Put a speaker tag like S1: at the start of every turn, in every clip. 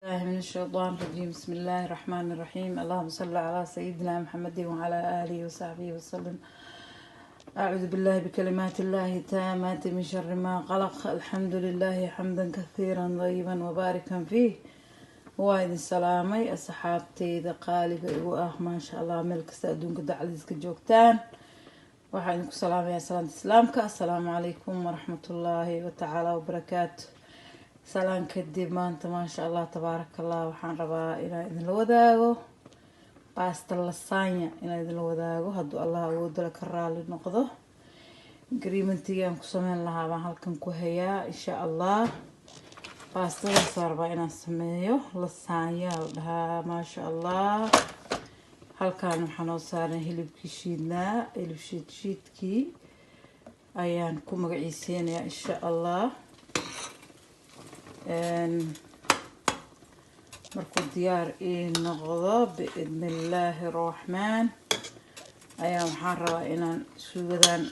S1: الله من الشيطان الرجيم. بسم الله الرحمن الرحيم. اللهم صل على سيدنا محمد وعلى آله وصحبه وسلم. أعوذ بالله بكلمات الله التامات من شر ما خلق. الحمد لله حمدا كثيرا طيبا وباركا فيه. وايد السلامي أصحابتي ذا قالب ما شاء الله ملك استأدون قد عزيزك جوكتان وحينكم سلام يا سلام إسلامك. السلام عليكم ورحمة الله وتعالى وبركاته. سلام كدب maanta maasha allah tabaaraka allah. waxaan rabaa inaan idinla wadaago baasta lasagna inaan idinla wadaago hadduu allah awoodala ka raali noqdo. agreementigaan ku sameyn lahaa baan halkan ku hayaa insha allah. baastadaas waan rabaa inaan sameeyo lasagna la dhahaa maasha allah. halkaan waxaan oo saaran hilibkii shiidnaa, hilib shiidkii ayaan ku magaciiseynayaa insha allah. markuu diyaar ii noqdo biidnillaahi raxmaan ayaa waxaan rabaa inaan suugadan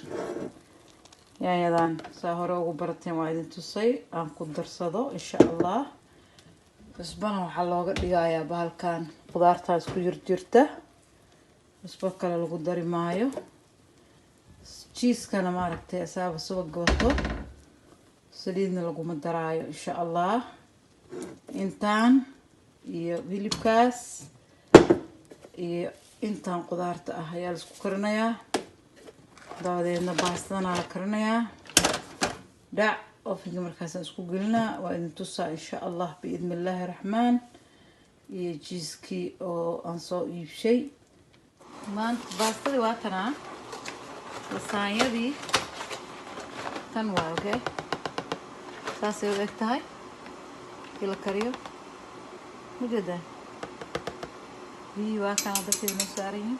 S1: yaanyadan saa hore ugu barateen waa idin tusay aan ku darsado insha allah. cusbana waxaa looga dhigayaa bahalkan qudaartaas ku jirta, cusbo kale lagu dari maayo. jiiskana maaragtay asaaba subag wato, saliidna laguma daraayo insha allah. intaan iyo hilibkaas iyo intaan qudaarta ah ayaa la isku karinayaa. dabadeedna baastadana la karinayaa. dhac ofinka markaasaan isku gelinaa waa idin tusaa insha allah biidnillaahi raxmaan. iyo jiiskii oo aan soo iibshay maanta. baastadii waa tanaa, lasaanyadii tan waa okay. saasay u eg tahay kii la kariyo mujeedaa. biyihii waa kana dabkeeda noo saaran yihiin.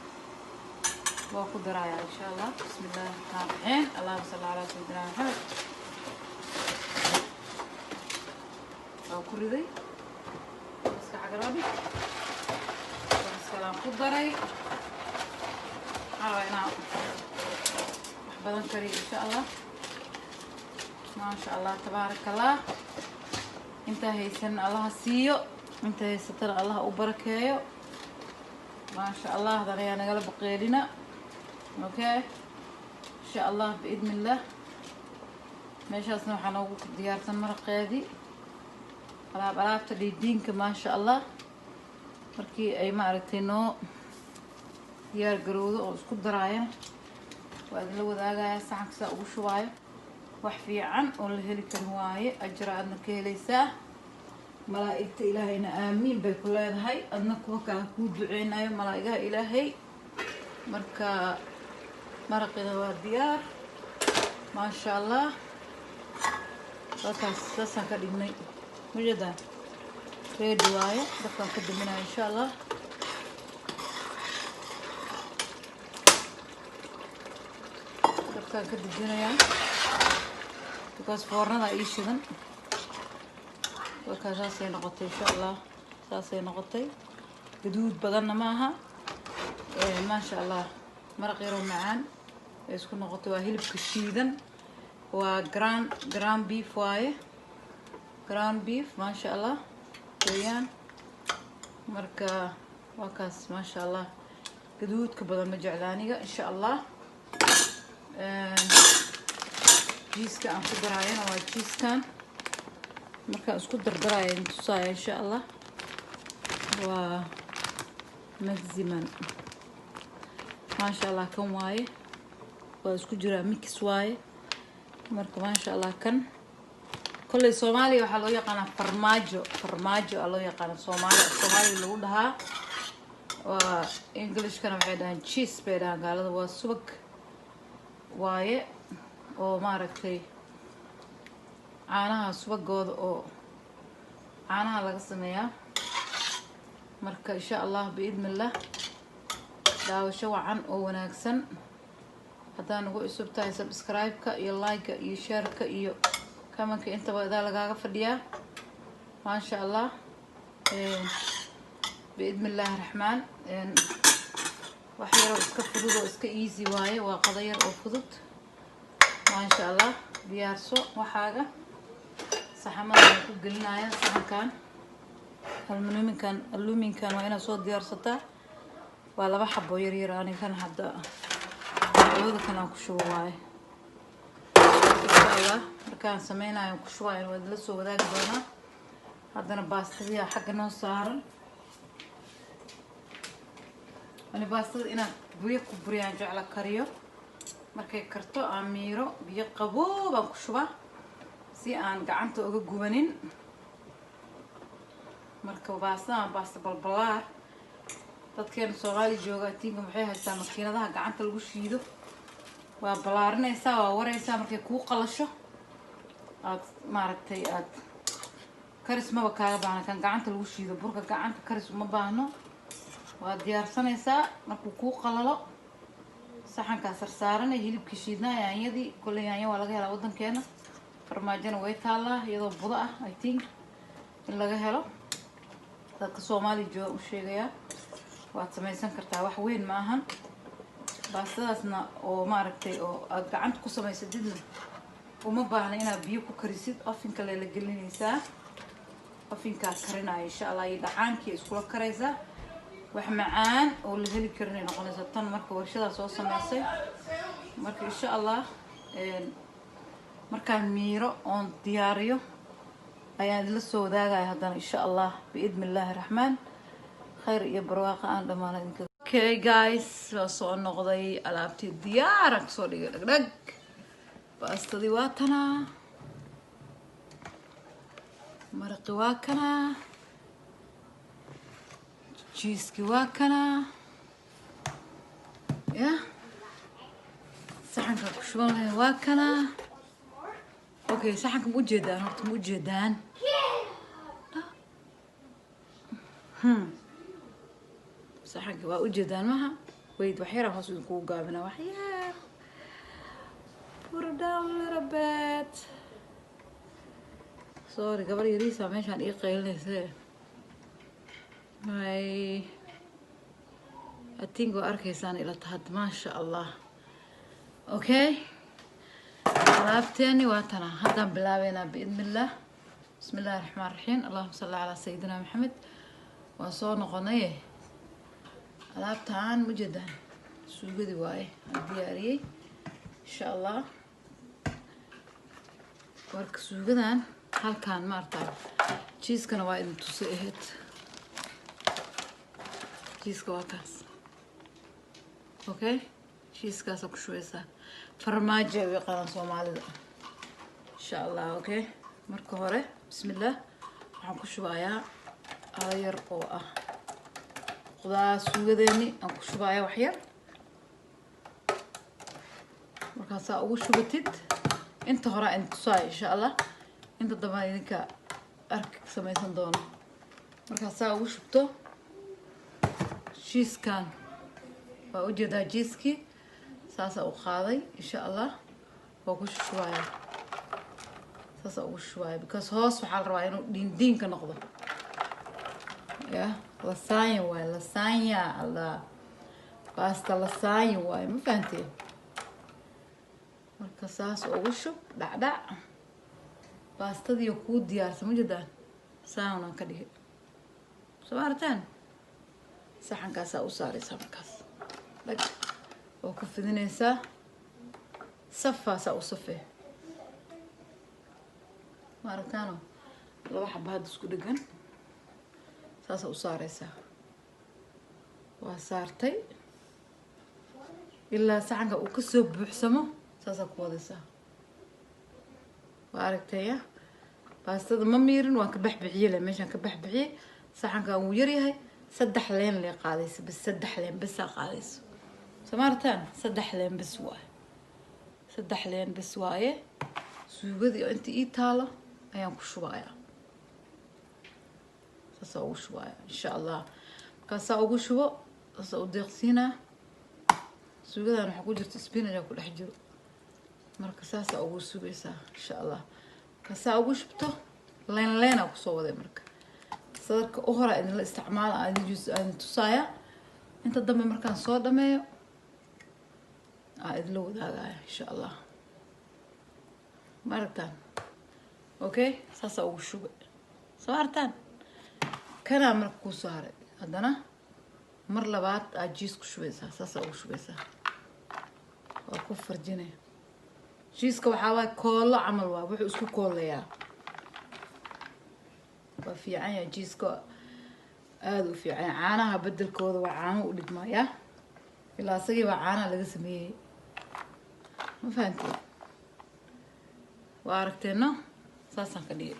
S1: waa ku darayaa insha allah. bismi illaahi raxmaan raxiim. allahuma salli calaa sayyidina maxamed. waa ku riday iska cagaroobi iskalaan ku daray. waxaa rabaa inaan wax badan kariyo insha allah. maasha allah tabaaraka allah. intaa haysan allaha siiyo, inta haysatana allaha u barakeeyo maasha allah. hadan ayaa nagala baqeelina okay insha allah biidnillah. meeshaasna waxaa noogu diyaarsan maraqeedii, alaabta dhiidhiinka maasha allah. markii ay maaragtay noo diyaar garowdo oo isku daraayana waa idinla wadaagaya. saxanka saa ugu shubaayo wax fiican oo la heli karin waaye. ajra aadna ka helaysaa. malaa'igta ilaahayna aamiin bay ku leedahay. adna kuwa kaa kuu duceynayo malaa'igaha ilaahay. marka maraqina waa diyaar maasha allah. halkaas saasaan ka dhignay mujadaa reedi waaye. dabkaan ka daminaya insha allah. dabkaan ka dejinayaa because foornada ii shidan. halkaas saasay noqotay insha allah. saasay noqotay gaduud badanna maaha maasha allah. maraq yaroo macaan ay isku noqotay. waa hilibka shiidan, waa ground beef waaye. ground beef maasha allah weeyaan. marka waa kaas maasha allah. gaduudka badan ma jeclaaniga insha allah. jiiska aan ku daraayana waa jiiskan. markaan isku dardaraya idin tusaaya insha allah. waa maximum maasha allah. kan waaye waa isku jiraa mix waaye. marka maasha allah kan kolley soomaaliya waxaa loo yaqaanaa farmaajo. farmaajo aa loo yaqaana soomaaliya lagu dhahaa. waa englishkana waxay dhahaan cheese bay dhahaan gaalada. waa subag waaye oo maaragtay caanaha subagooda oo caanaha laga sameeyaa. marka insha allah biidnillah daawasho wacan oo wanaagsan. haddaa nagu cusub tahay subscribe-ka iyo like-ka iyo share-ka iyo comment-ka intaba idaa lagaaga fadhiyaa maasha allah. biidnillaahi raxmaan. wax yaroo iska fudud oo iska easy waaye. waa qado yar oo fudud maasha allah. diyaarso waxaaga. saxamada ku gelinaya saxankan aluminkan waa inaad soo diyaarsataa waa 2 xabo yar yar ani kan hadda labada kan aan ku shubo waaye inshallah markaan sameynayo ku shubayo wad la soo wadaagi doonaa haddana baastadii xagga noo saaran ani baastada inaan biyo ku buriyaan jecla kariyo markay karto aan miiro biyo qaboob aan ku shubaa si aan gacanta uga gubanin marka baasta balbalaar dadkeen Soomaali jooga tiinka waxay haystaan makiinadaha gacanta lagu shiido waa balaarinaysaa waa waraysaa markay ku qalasho aad maaragtay aad karis ma kaaga baahna kan gacanta lagu shiido burka gacanta karis uma baahno waa diyaarsanaysaa markuu ku qalalo saxanka sarsaaranay hilibka shiidnaa yaanyadii kulay yaanya waa laga helaa wadankeena farmaajana way taalaa iyadoo budo ah I think in laga helo dadka Soomaali jooga u sheegaya waad samaysan kartaa wax weyn ma ahan baastadaasna oo maaragtay oo aad gacanta ku samaysadidna uma baahna inaad biyo ku karisid ofinka la gelinaysaa ofinkaas karinaya insha Allah iyo dhacaankii isku karaysaa wax macaan oo la heli karin ay noqonaysaa tan marka warshada soo sameysay marka insha Allah markaan miiro oon diyaariyo ayaan la soo wadaagaya haddana insha Allah biidmillaahi raxmaan khayr iyo barwaaqo aan dhamaana idinka okay guys soo noqday alaabtii diyaar ah soo dhigay dhagdhag baastadii waa tana maraqi waa kana cheese waa kana ya saxanka ku shuban waa kana okay saxanka mu jeedaan horta mu jeedaan saxanka waa u jeedaan maha wait wax yar hoos ku gaabina wax yar pour down a little bit sorry gabar yariisa meeshaan ii qaylinaysa I think waa arkaysaan ila tahad maasha Allah okay alaabteeni waa tana haddaan bilaabeynaa biidnillah bismillahi raxmaani raxiim allahumma salli calaa sayidina maxamed waa soo noqonay alaabtaan mujadan suugadii waaye aan diyaariyey insha Allah warka suugadan halkaan maartaa cheese-kana waa idin tusay ahayd cheese-ka waa kaas okay cheese-kaas ku shubeysaa farmaajo ay qaadan Soomaalida insha Allah okay marka hore bismillah waxaan ku shubayaa ayar oo ah qudaar suugadeeni aan ku shubayaa wax yar markaas aad ugu shubatid inta hore aan tusay insha Allah inta dambe idinka ark samaysan doono markaas aad ugu shubto cheese-kan waa u jeedaa cheese-ki saasa u qaaday insha Allah waa ku shubayaa saasa ugu shubayaa because hoos waxaa la rabaa inuu diinka noqdo ya lasagna waaye lasagna Allah pasta lasagna waaye ma fahanteen marka saas ugu shub dhacdhac baastadii ku diyaarsan ma jeedaan saana ka dhigay soo artaan saxankaas u saaraysaa markaas dhag oo ku fidinaysaa safaasa u safee ma aragtaano 2 xabo had isku dhagan saasa u saaraysaa waa saartay ilaa saxanka uu ka soo buuxsamo saasa ku wadaysaa waa aragtaya baastada ma miirin waan ka baxbixiyay meeshan ka baxbixiyay saxanka uu yar yahay 3 leen lee qaadaysa bas 3 leen bas qaadaysa samartan 3 leen bas waa 3 leen bas waaye suugadii inta ii taalo ayaan ku shubayaa saasa ugu shubayaa insha Allah kaasa ugu shubo saasa u deeqsiina suugadan waxa ku jirta spinach ku dhex jiro marka saasa ugu subaysaa insha Allah kaasa ugu shubto leen ku soo waday marka sadarka u hore in la isticmaalo aan tusaya inta dambe markaan soo dhameeyo idin la wadaagaya insha Allah martaan okay saasa ugu shubay soo artaan كان عمرك كوسارة هذانا مر لبعض أجيس كشويسة ساسا وشويسة وكفر جنيه جيس كوحاوي كل عمل وابوح اسكو كل يا وفي عين جيس كو هذا في عين عانها بدل كود وعانه ولد ما يا إلا سجى وعانه لقسمي ما فهمتي وعرفتينه ساسا كدير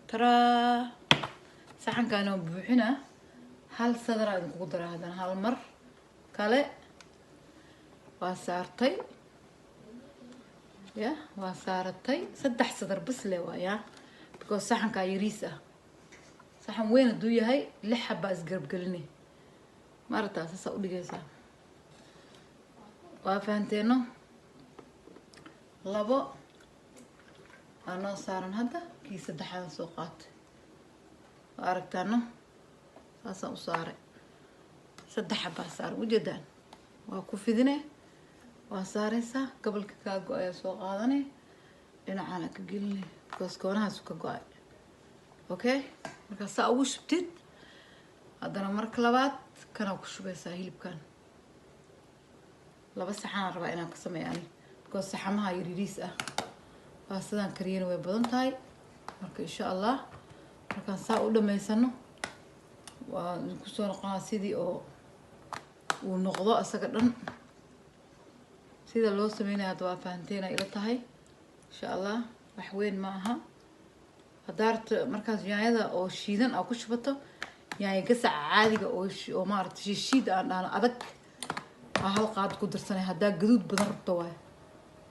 S1: ترى saxan kaano buuxina hal sadar aan ku daraa hadan hal mar kale waa saartay ya waa saartay saddex sadar bas le waaya because saxanka yariis ah saxan weyn haduu yahay lix xaba isgarab galini marta saasa u dhigaysaa waa fahanteeno labo ano saaran hadda kii saddexaad soo qaatay aragtaano saasa u saaray saddex xaba saar ujeedaan waa ku fidine waa saaraysaa gobolka ka go'ay soo qaadanay dhinacana ka gelinay kooskoonahaas ka go'ay okay marka saa ugu shubtid haddana marka labaad kana ku shubaysaa hilibkan laba saxan rabaa inaan ka sameeyo ani koos saxamaha yariis ah waa sidaan kariyeen way badan tahay marka insha Allah markaan saa u dhameysano waa ku soo noqonaa sidii oo uu noqdo asaga dhan sida loo sameeyay hadda waa fahanteena ila tahay insha Allah wax weyn ma aha hadaarta markaas yaayada oo shiidan aan ku shubato yaay ka caadiga oo maartay shiid aan adag hal qaad ku darsanay hadaa gaduud badan rabto waay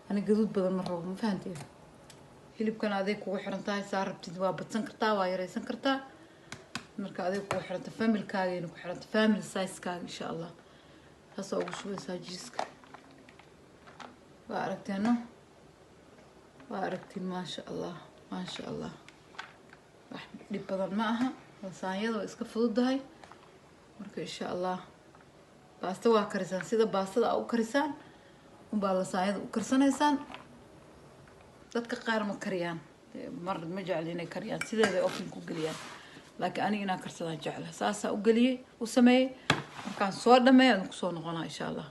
S1: ani gaduud badan ma rabo ma fahanteen hilibkan adeeg kugu xiran tahay saa rabtid waa badsan kartaa waa yareysan kartaa marka adeeg kugu xiran tahay familkaaga inuu ku xiran tahay family size kaaga insha Allah taas oo ugu shubeysaa jiiska waa aragteeno waa aragtiin maasha Allah wax dhib badan ma aha lasaanyada waa iska fududahay marka insha Allah baasta waa karisaan sida baastada u karisaan baa lasaanyada u karsanaysaan dadka qaar ma kariyaan mar ma jecel inay kariyaan sideeda oofin ku galiyaan laakiin aniga inaan karsadaan jecel saasa u galiyay u sameeyay markaan soo dhameeyo aan ku soo noqonaa insha Allah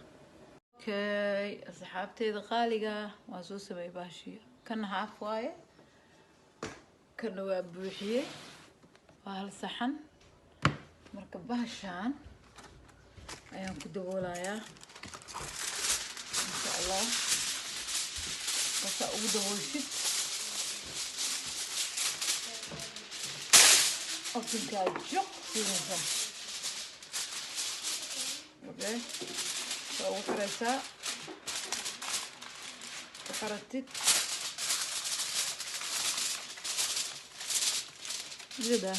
S1: okay asxaabteeda qaaliga waan soo sameeyay baashi kan haaf waaye kan waa buuxiyay waa hal saxan marka baashaan ayaan ku daboolayaa insha Allah basta ugu daboolshid ofinka joq siinaysa okay soo ugu xiraysaa xaratid jida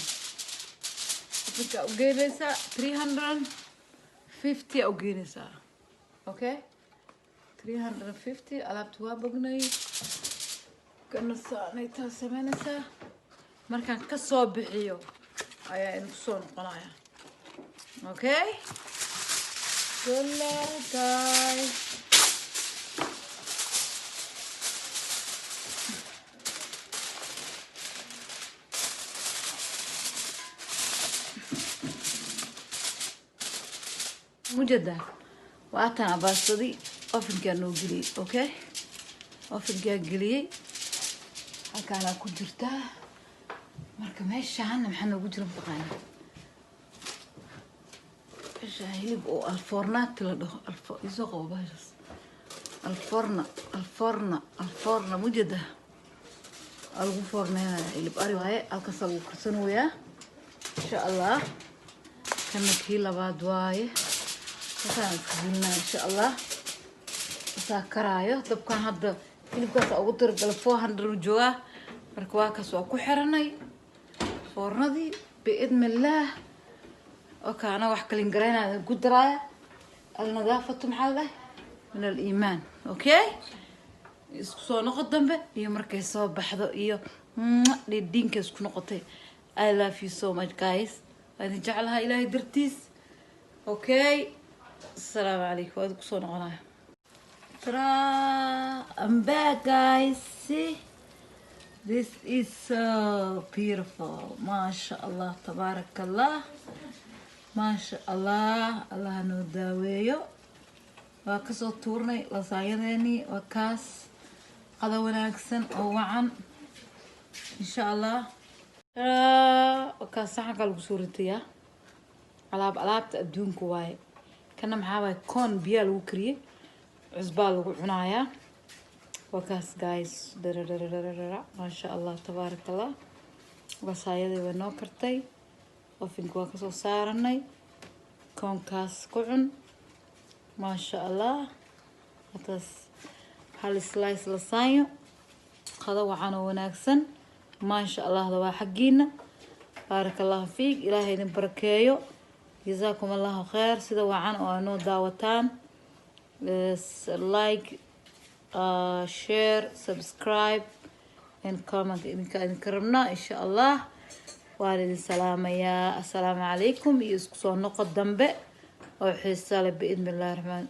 S1: ofinka u geynaysaa 350 u geynaysaa okay 350 alaabta waa bognay kana saanayta sameynaysaa markaan ka soo bixiyo ayaa inuu soo noqonaya okay kula guys mujada waatan abaastadi ofinka noo geliyay okay ofinka geliyay halkaana ku jirta marka meeshaan maxaa noogu jira maqaana hilib oo alfornaati la dhaho isoo qabo baashas alforna mujada algu forneenaya hilib ari waaye halkaas lagu karsanayaa insha Allah kana kii labaad waaye waxaan iskuulnaa insha Allah saa karaayo dabkan hadda hilibkaas ugu tirgal 400 jooga marka waa kaas waa ku xiranay fornadii biidmillah okay ana wax kale ingarayna ku daraa al-nadaafatu maxalla min al-iimaan okay isku soo noqod dambe iyo markay soo baxdo iyo dhidinka isku noqotay I love you so much guys waan jeclahay ilaahay dartiis okay السلام عليكم وادكم صون غنايا ترى I'm back guys see This is so beautiful. MashaAllah, tabarakallah. MashaAllah, Allah noo daaweeyo. Waa kasoo tuurnay lasaayadeeni waa kaas qada wanaagsan oo wacan insha Allah. Waa kaas saxanka lagu soo ritayaa alaabta adduunka waaye. Kana maxaa waaye koon biyaa lagu kariyey cusbaa lagu cunayaa. waa kaas guys masha Allah tabarakallah. lasaayadii waa noo kartay ofinka waa kasoo saaranay koonkaas ku cun masha Allah. hataas hal slice lasaayo qada wacan oo wanaagsan masha Allah waa xaqiina. barakallahu fiik ilaahay idin barakeeyo. جزاكم الله خير. سيدا وعن وانو داوتان like share subscribe and comment إن كرمنا إن شاء الله. والد السلام يا السلام عليكم. يسكسون نقد دنبه وحسالة بإذن الله الرحمن.